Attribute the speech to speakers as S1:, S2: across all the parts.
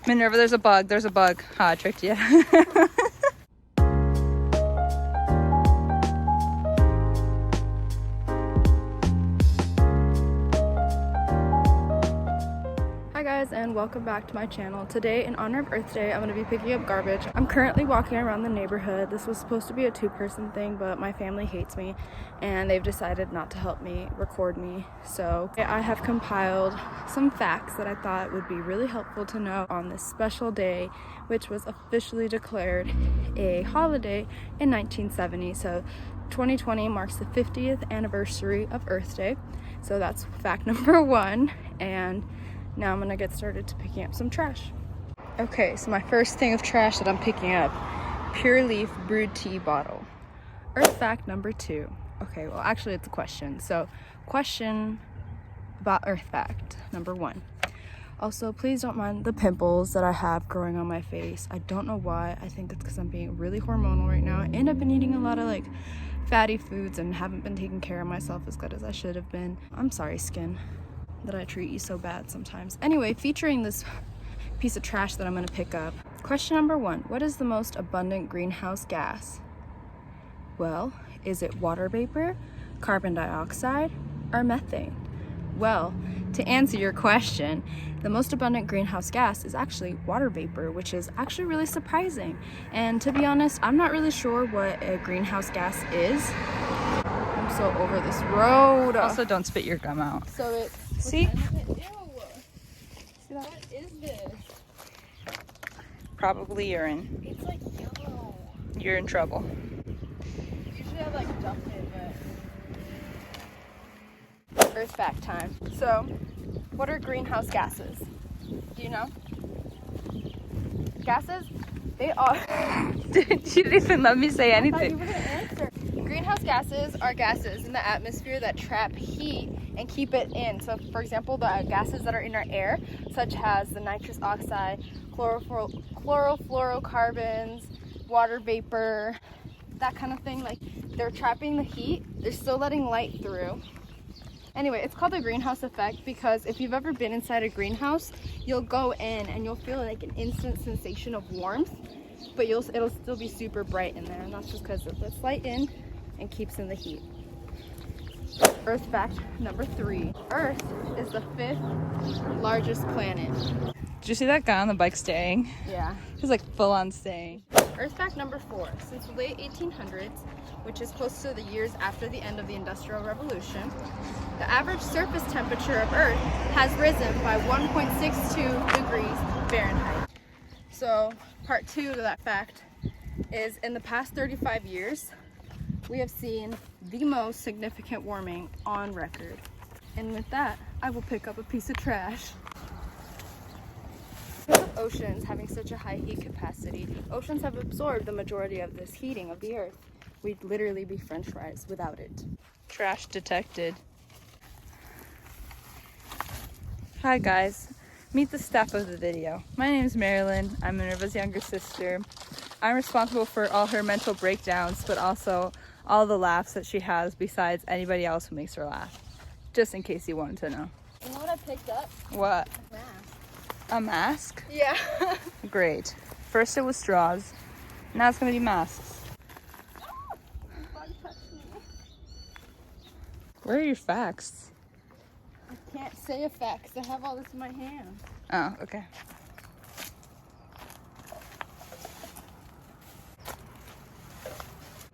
S1: Minerva, there's a bug. There's a bug. Ha, I tricked you.
S2: Hi guys, and welcome back to my channel. Today, in honor of Earth Day, I'm going to be picking up garbage. I'm currently walking around the neighborhood. This was supposed to be a two-person thing, but my family hates me and they've decided not to help me record me. So I have compiled some facts that I thought would be really helpful to know on this special day, which was officially declared a holiday in 1970. So 2020 marks the 50th anniversary of Earth Day. So that's fact number one. And now I'm gonna get started to picking up some trash. Okay, so my first thing of trash that I'm picking up, Pure Leaf brewed tea bottle. Earth fact number two. Okay, well actually it's a question. So question about Earth fact number one. Also, please don't mind the pimples that I have growing on my face. I don't know why. I think it's because I'm being really hormonal right now, and I've been eating a lot of like fatty foods and haven't been taking care of myself as good as I should have been. I'm sorry, skin, that I treat you so bad sometimes. Anyway, featuring this piece of trash that I'm gonna pick up. Question number one, what is the most abundant greenhouse gas? Well, is it water vapor, carbon dioxide, or methane? Well, to answer your question, the most abundant greenhouse gas is actually water vapor, which is actually really surprising. And to be honest, I'm not really sure what a greenhouse gas is. I'm so over this road.
S1: Also, don't spit your gum out.
S2: So it.
S1: See?
S2: Ew. See that? What is this?
S1: Probably urine.
S2: It's like yellow.
S1: You're in trouble.
S2: Usually I like dump it, but. Earth fact time. So, what are greenhouse gases? Do you know? Gases? They are.
S1: You didn't even let me say
S2: I thought you
S1: anything.
S2: were gonna answer. Greenhouse gases are gases in the atmosphere that trap heat and keep it in. So, for example, the gases that are in our air, such as the nitrous oxide, chlorofluorocarbons, water vapor, that kind of thing, like they're trapping the heat, they're still letting light through. Anyway, it's called the greenhouse effect because if you've ever been inside a greenhouse, you'll go in and you'll feel like an instant sensation of warmth, but it'll still be super bright in there, and that's just because it lets light in and keeps in the heat. Earth fact number three. Earth is the 5th largest planet.
S1: Did you see that guy on the bike staying?
S2: Yeah.
S1: He's like full on staying.
S2: Earth fact number four. Since the late 1800s, which is close to the years after the end of the Industrial Revolution, the average surface temperature of Earth has risen by 1.62 degrees Fahrenheit. So, part two to that fact is in the past 35 years, we have seen the most significant warming on record. And with that, I will pick up a piece of trash. Because of oceans having such a high heat capacity, oceans have absorbed the majority of this heating of the Earth. We'd literally be French fries without it.
S1: Trash detected. Hi guys, meet the staff of the video. My name is Marilyn. I'm Minerva's younger sister. I'm responsible for all her mental breakdowns, but also all the laughs that she has besides anybody else who makes her laugh. Just in case you wanted to know.
S2: You know what I picked up?
S1: What?
S2: A mask.
S1: A mask?
S2: Yeah.
S1: Great. First it was straws, now it's gonna be masks. Where are your facts?
S2: I can't say a fact because I have all this in my hand.
S1: Oh, okay.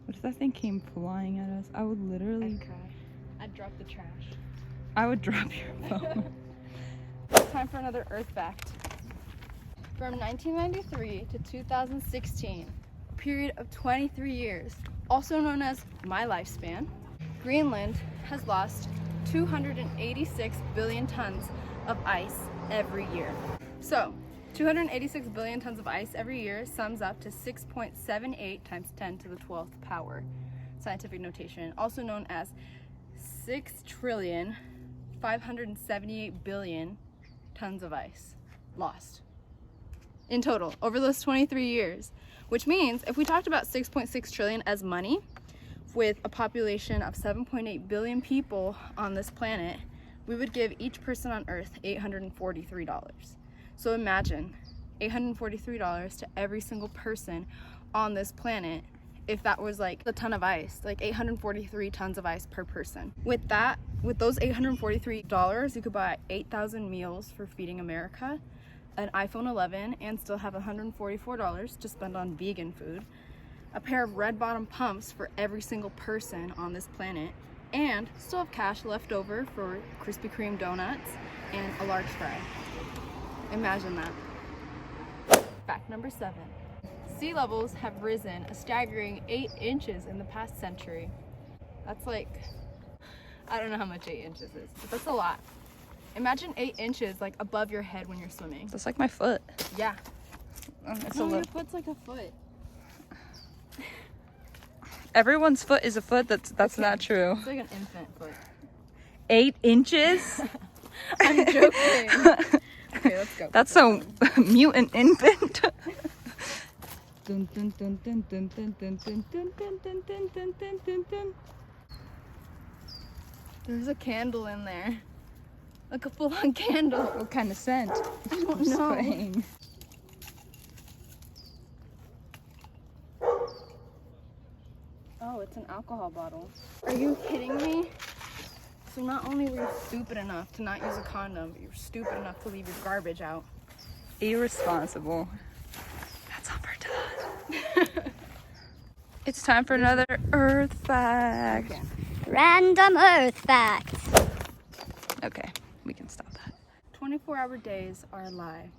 S1: What if that thing came flying at us? I would literally...
S2: I'd cry. I'd drop the trash.
S1: I would drop your phone.
S2: Time for another Earth fact. From 1993 to 2016, a period of 23 years, also known as my lifespan, Greenland has lost 286 billion tons of ice every year. So, 286 billion tons of ice every year sums up to 6.78 times 10 to the 12th power. Scientific notation, also known as 6,578,000,000,000 tons of ice lost in total over those 23 years. Which means if we talked about 6.6 trillion as money, with a population of 7.8 billion people on this planet, we would give each person on Earth $843. So imagine $843 to every single person on this planet if that was like a ton of ice, like 843 tons of ice per person. With those $843, you could buy 8,000 meals for feeding America, an iPhone 11, and still have $144 to spend on vegan food, a pair of red bottom pumps for every single person on this planet, and still have cash left over for Krispy Kreme donuts and a large fry. Imagine that. Fact number 7. Sea levels have risen a staggering 8 inches in the past century. That's like, I don't know how much 8 inches is, but that's a lot. Imagine 8 inches like above your head when you're swimming.
S1: That's like my foot.
S2: Yeah.
S1: It's
S2: No, your foot's like a foot.
S1: Everyone's foot is a foot. That's not true.
S2: It's like an infant foot.
S1: 8 inches?
S2: I'm joking. Okay, let's go.
S1: That's a mutant infant.
S2: There's a candle in there. Like a full-on candle.
S1: What kind of scent?
S2: I don't know.
S1: Spraying.
S2: Oh, it's an alcohol bottle. Are you kidding me? So not only were you stupid enough to not use a condom, but you were stupid enough to leave your garbage out.
S1: Irresponsible. That's all for Todd. It's time for another Earth fact.
S2: Okay.
S3: Random Earth facts.
S1: Okay, we can stop that.
S2: 24-hour days are a lie.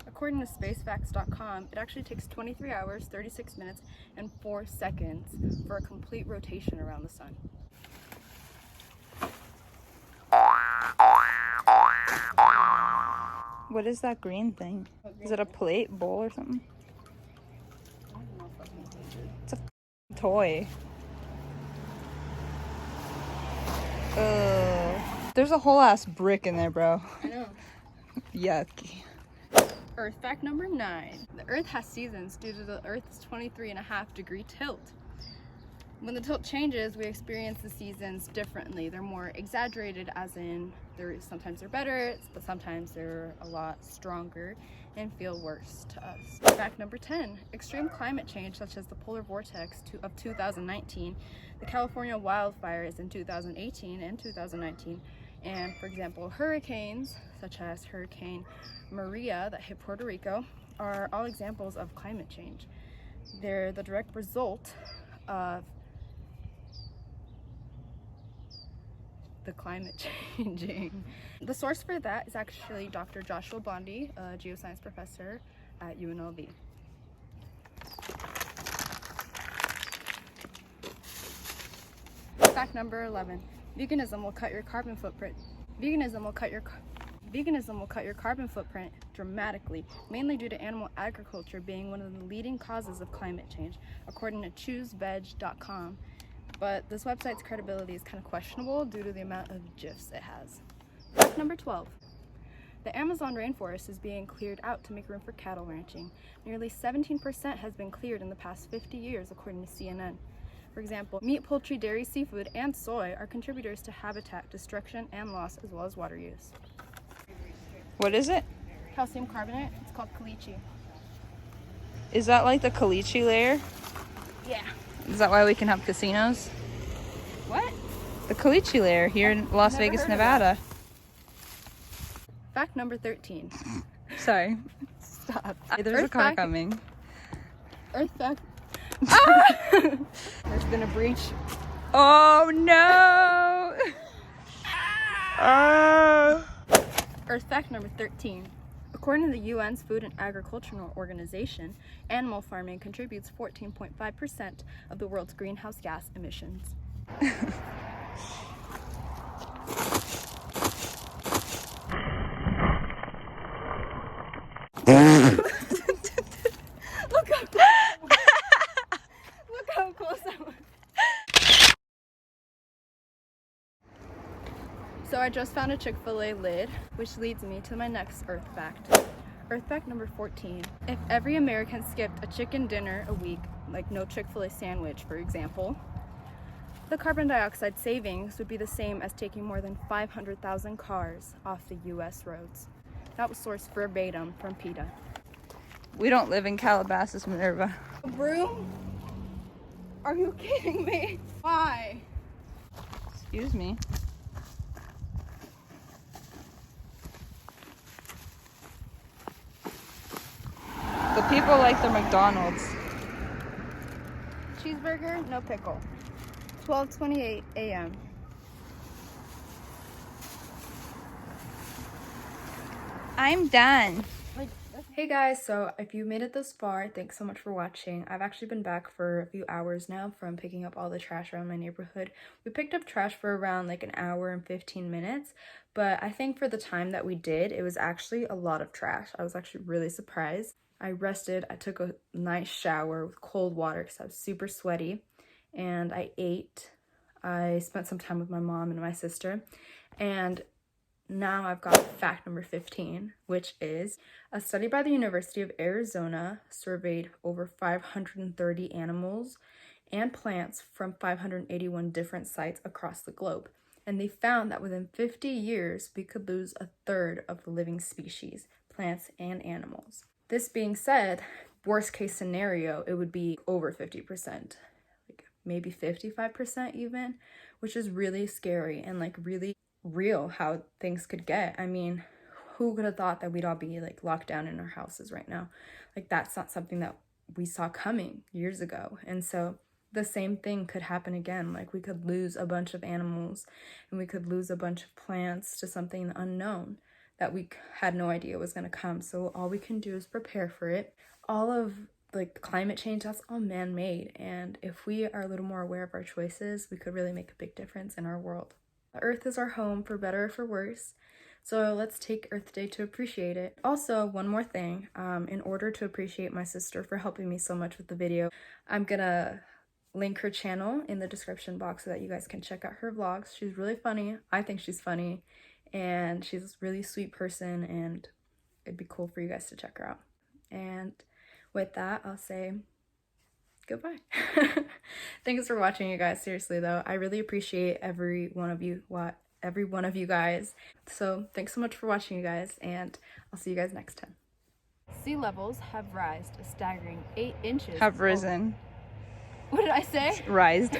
S2: According to spacefacts.com, it actually takes 23 hours, 36 minutes, and 4 seconds for a complete rotation around the sun.
S1: What is that green thing? Is it a plate, bowl, or something? It's a toy. There's a whole ass brick in there, bro.
S2: I know.
S1: Yucky.
S2: Earth fact number 9. The Earth has seasons due to the Earth's 23.5-degree tilt. When the tilt changes, we experience the seasons differently. They're more exaggerated, as in sometimes they're better, but sometimes they're a lot stronger and feel worse to us. Fact number 10. Extreme climate change, such as the polar vortex of 2019, the California wildfires in 2018 and 2019, and, for example, hurricanes, such as Hurricane Maria that hit Puerto Rico, are all examples of climate change. They're the direct result of the climate changing. The source for that is actually Dr. Joshua Bonde, a geoscience professor at UNLV. Fact number 11. Veganism will cut your carbon footprint. Veganism will cut your carbon footprint dramatically, mainly due to animal agriculture being one of the leading causes of climate change, according to chooseveg.com. But this website's credibility is kind of questionable due to the amount of GIFs it has. Fact number 12. The Amazon rainforest is being cleared out to make room for cattle ranching. Nearly 17% has been cleared in the past 50 years, according to CNN. For example, meat, poultry, dairy, seafood, and soy are contributors to habitat destruction and loss, as well as water use.
S1: What is it?
S2: Calcium carbonate, it's called caliche.
S1: Is that like the caliche layer?
S2: Yeah.
S1: Is that why we can have casinos?
S2: What?
S1: The caliche layer here in Las
S2: Never
S1: Vegas,
S2: heard of
S1: Nevada.
S2: Fact number 13.
S1: Sorry.
S2: Stop.
S1: There's a
S2: Earth
S1: car
S2: fact-
S1: coming.
S2: Earth fact. Ah! There's been a breach.
S1: Oh no!
S2: Earth fact number 13. According to the UN's Food and Agricultural Organization, animal farming contributes 14.5% of the world's greenhouse gas emissions. Look how close I was. So I just found a Chick-fil-A lid, which leads me to my next Earth fact. Earth fact number 14. If every American skipped a chicken dinner a week, like no Chick-fil-A sandwich, for example, the carbon dioxide savings would be the same as taking more than 500,000 cars off the U.S. roads. That was sourced verbatim from PETA.
S1: We don't live in Calabasas, Minerva.
S2: A broom? Are you kidding me? Why?
S1: Excuse me. The people like their McDonald's.
S2: Cheeseburger, no pickle. 12:28 a.m.
S1: I'm done.
S2: Hey guys, so if you made it this far, thanks so much for watching. I've actually been back for a few hours now from picking up all the trash around my neighborhood. We picked up trash for around like an hour and 15 minutes, but I think for the time that we did, it was actually a lot of trash. I was actually really surprised. I rested, I took a nice shower with cold water because I was super sweaty, and I ate. I spent some time with my mom and my sister, and now I've got fact number 15, which is a study by the University of Arizona surveyed over 530 animals and plants from 581 different sites across the globe. And they found that within 50 years, we could lose a third of the living species, plants and animals. This being said, worst case scenario, it would be over 50%, like maybe 55% even, which is really scary and like really real how things could get. I mean, who could have thought that we'd all be like locked down in our houses right now? Like, that's not something that we saw coming years ago. And so the same thing could happen again. Like, we could lose a bunch of animals and we could lose a bunch of plants to something unknown that we had no idea was going to come. So all we can do is prepare for it. All of like climate change, that's all man-made. And if we are a little more aware of our choices, we could really make a big difference in our world. Earth is our home, for better or for worse. So let's take Earth Day to appreciate it. Also, one more thing, in order to appreciate my sister for helping me so much with the video, I'm gonna link her channel in the description box so that you guys can check out her vlogs. She's really funny. I think she's funny, and she's a really sweet person, and it'd be cool for you guys to check her out. And with that, I'll say goodbye. Thanks for watching, you guys. Seriously though, I really appreciate every one of you guys. So thanks so much for watching, you guys, and I'll see you guys next time. Sea levels have risen a staggering 8 inches.
S1: Have risen.
S2: What did I say?
S1: Rised.